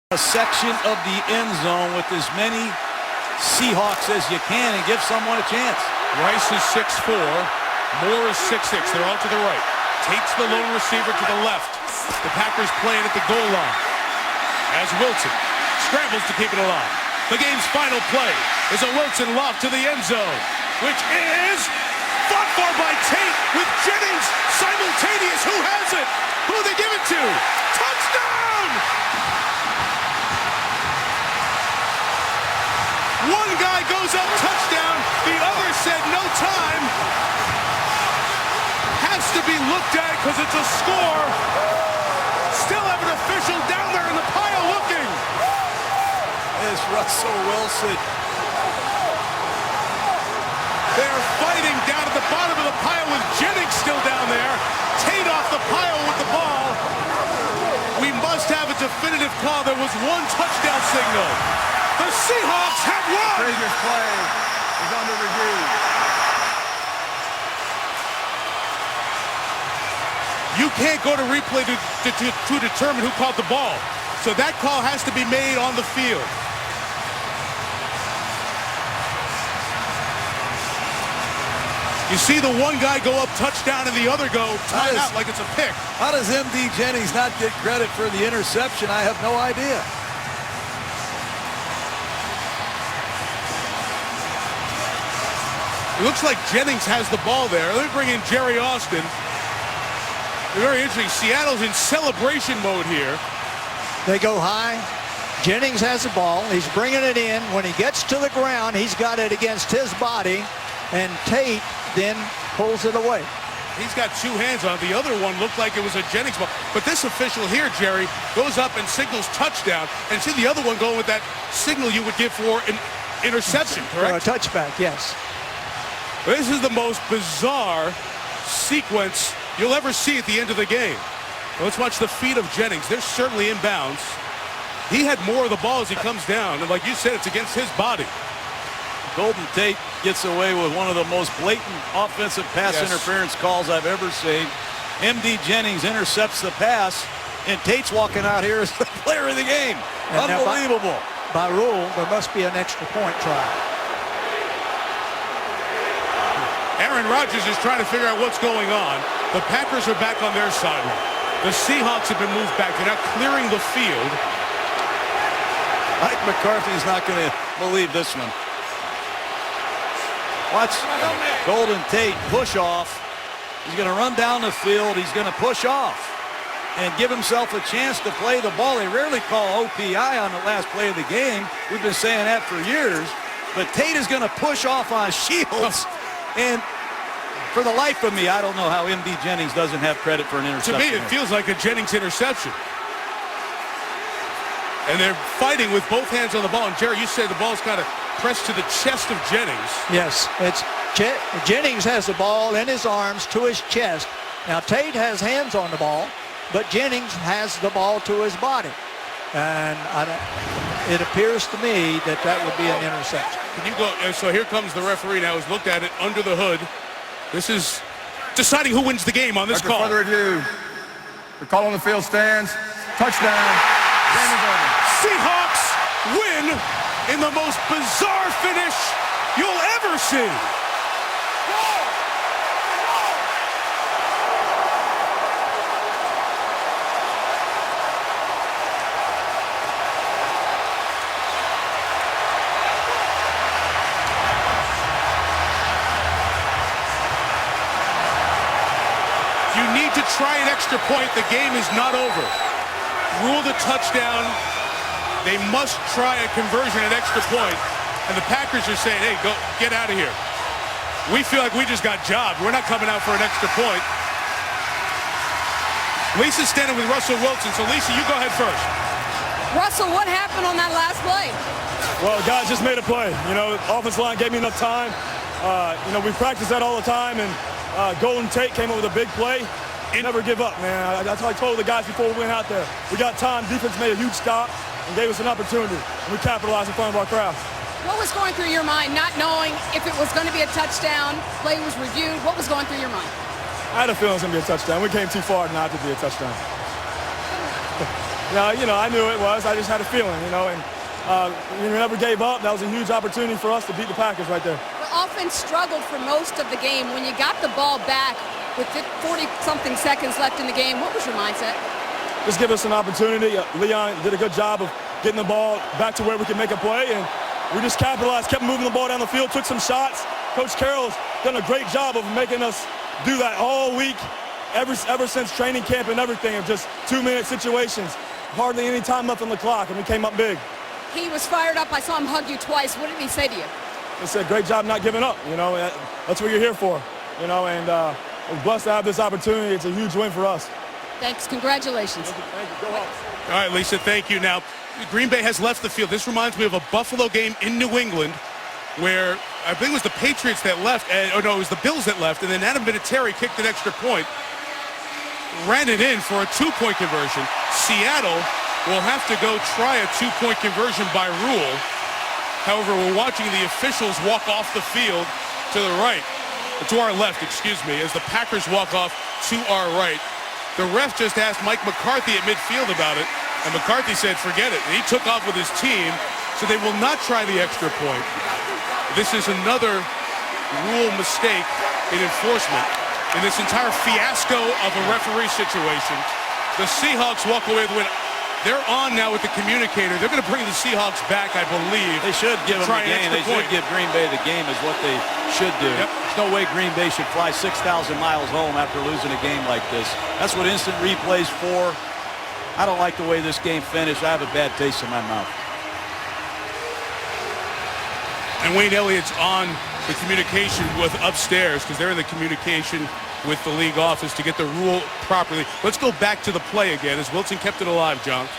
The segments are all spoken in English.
A section of the end zone with as many Seahawks as you can and give someone a chance. Rice is 6'4". Moore is 6'6". They're all to the right. Tate's the lone receiver to the left. The Packers playing at the goal line. As Wilson scrambles to keep it alive. The game's final play is a Wilson loft to the end zone, which is fought for by Tate with Jennings simultaneous. Who has it? Who do they give it to? Touchdown! One guy goes up, touchdown. The other said no time. Has to be looked at because it's a score. Still have an official down there in the pile looking. It's Russell Wilson. They're fighting down at the bottom of the pile with Jennings still down there. Tate off the pile with the ball. We must have a definitive call. There was one touchdown signal. The Seahawks have won! Previous play is under review. You can't go to replay to determine who caught the ball. So that call has to be made on the field. You see the one guy go up touchdown and the other go timeout like it's a pick. How does M.D. Jennings not get credit for the interception? I have no idea. It looks like Jennings has the ball there. Let me bring in Jerry Austin. Very interesting. Seattle's in celebration mode here. They go high. Jennings has the ball. He's bringing it in. When he gets to the ground, he's got it against his body. And Tate then pulls it away. He's got two hands on it. The other one looked like it was a Jennings ball. But this official here, Jerry, goes up and signals touchdown. And see the other one going with that signal you would give for an interception, correct? For a touchback, yes. This is the most bizarre sequence you'll ever see at the end of the game. Let's watch the feet of Jennings. They're certainly inbounds. He had more of the ball as he comes down. And like you said, it's against his body. Golden Tate gets away with one of the most blatant offensive pass interference calls I've ever seen. M.D. Jennings intercepts the pass, and Tate's walking out here as the player of the game. And unbelievable. By rule, there must be an extra point try. Aaron Rodgers is trying to figure out what's going on. The Packers are back on their sideline. The Seahawks have been moved back. They're now clearing the field. Mike McCarthy's not going to believe this one. Watch Golden Tate push off. He's going to run down the field. He's going to push off and give himself a chance to play the ball. They rarely call OPI on the last play of the game. We've been saying that for years. But Tate is going to push off on Shields. And for the life of me, I don't know how M.D. Jennings doesn't have credit for an interception. To me, it feels like a Jennings interception. And they're fighting with both hands on the ball. And, Jerry, you say the ball's kind of pressed to the chest of Jennings. Yes, it's Jennings has the ball in his arms to his chest. Now, Tate has hands on the ball, but Jennings has the ball to his body. And it appears to me that that would be an interception. Can you go? So here comes the referee now. He's looked at it under the hood. This is deciding who wins the game on this call. Further review. The call on the field stands. Touchdown. Seahawks win in the most bizarre finish you'll ever see. You need to try an extra point. The game is not over. Rule the touchdown. They must try a conversion at extra point. And the Packers are saying, hey, go get out of here. We feel like we just got jobbed. We're not coming out for an extra point. Lisa's standing with Russell Wilson. So, Lisa, you go ahead first. Russell, what happened on that last play? Well, guys just made a play. You know, offensive line gave me enough time. You know, we practice that all the time. And Golden Tate came up with a big play. Never give up, man. That's what I told the guys before we went out there. We got time. Defense made a huge stop and gave us an opportunity. And we capitalized in front of our crowd. What was going through your mind, not knowing if it was going to be a touchdown, play was reviewed? What was going through your mind? I had a feeling it was going to be a touchdown. We came too far not to be a touchdown. I knew it was. I just had a feeling, and we never gave up. That was a huge opportunity for us to beat the Packers right there. The offense struggled for most of the game. When you got the ball back with 40-something seconds left in the game, what was your mindset? Just give us an opportunity. Leon did a good job of getting the ball back to where we could make a play, and we just capitalized, kept moving the ball down the field, took some shots. Coach Carroll's done a great job of making us do that all week, ever since training camp and everything, of just 2-minute situations. Hardly any time left on the clock, and we came up big. He was fired up. I saw him hug you twice. What did he say to you? He said, great job not giving up. That's what you're here for. And we're blessed to have this opportunity. It's a huge win for us. Thanks. Congratulations. Thank you. Go Hawks. All right, Lisa, thank you. Now, Green Bay has left the field. This reminds me of a Buffalo game in New England where I think it was the Patriots that left. It was the Bills that left. And then Adam Vinatieri kicked an extra point, ran it in for a 2-point conversion. Seattle will have to go try a 2-point conversion by rule. However, we're watching the officials walk off the field to the right, to our left, excuse me, as the Packers walk off to our right. The ref just asked Mike McCarthy at midfield about it, and McCarthy said, forget it. And he took off with his team, so they will not try the extra point. This is another rule mistake in enforcement in this entire fiasco of a referee situation. The Seahawks walk away with a win. They're on now with the communicator. They're going to bring the Seahawks back, I believe. They should give them the game. They should give Green Bay the game is what they should do. Yep. There's no way Green Bay should fly 6,000 miles home after losing a game like this. That's what instant replay's for. I don't like the way this game finished. I have a bad taste in my mouth. And Wayne Elliott's on the communication with upstairs because they're in the communication with the league office to get the rule properly. Let's go back to the play again as Wilson kept it alive, John.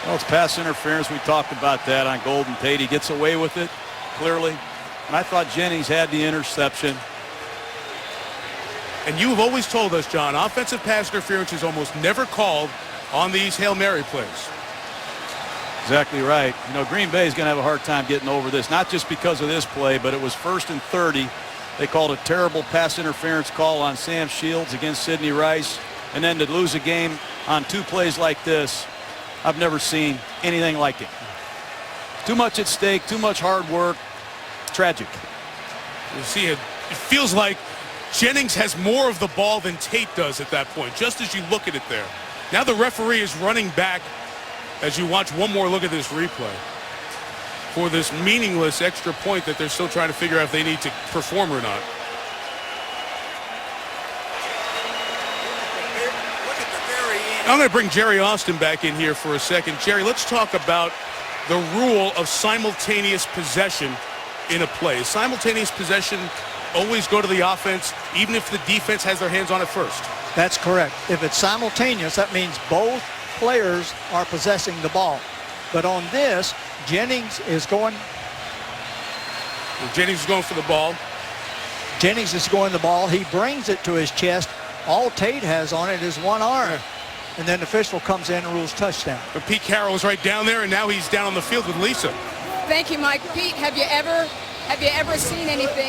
Well, it's pass interference. We talked about that on Golden Tate. He gets away with it, clearly. And I thought Jennings had the interception. And you've always told us, John, offensive pass interference is almost never called on these Hail Mary plays. Exactly right. Green Bay is going to have a hard time getting over this, not just because of this play, but it was 1st and 30. They called a terrible pass interference call on Sam Shields against Sidney Rice. And then to lose a game on 2 plays like this, I've never seen anything like it. Too much at stake, too much hard work. Tragic. You see it feels like Jennings has more of the ball than Tate does at that point, just as you look at it there. Now the referee is running back as you watch one more look at this replay for this meaningless extra point that they're still trying to figure out if they need to perform or not. I'm going to bring Jerry Austin back in here for a second. Jerry, let's talk about the rule of simultaneous possession in a play. Is simultaneous possession always go to the offense, even if the defense has their hands on it first? That's correct. If it's simultaneous, that means both players are possessing the ball. But on this, Jennings is going for the ball. Jennings is going the ball. He brings it to his chest. All Tate has on it is one arm. And then the official comes in and rules touchdown. But Pete Carroll is right down there, and now he's down on the field with Lisa. Thank you, Mike. Pete, have you ever seen anything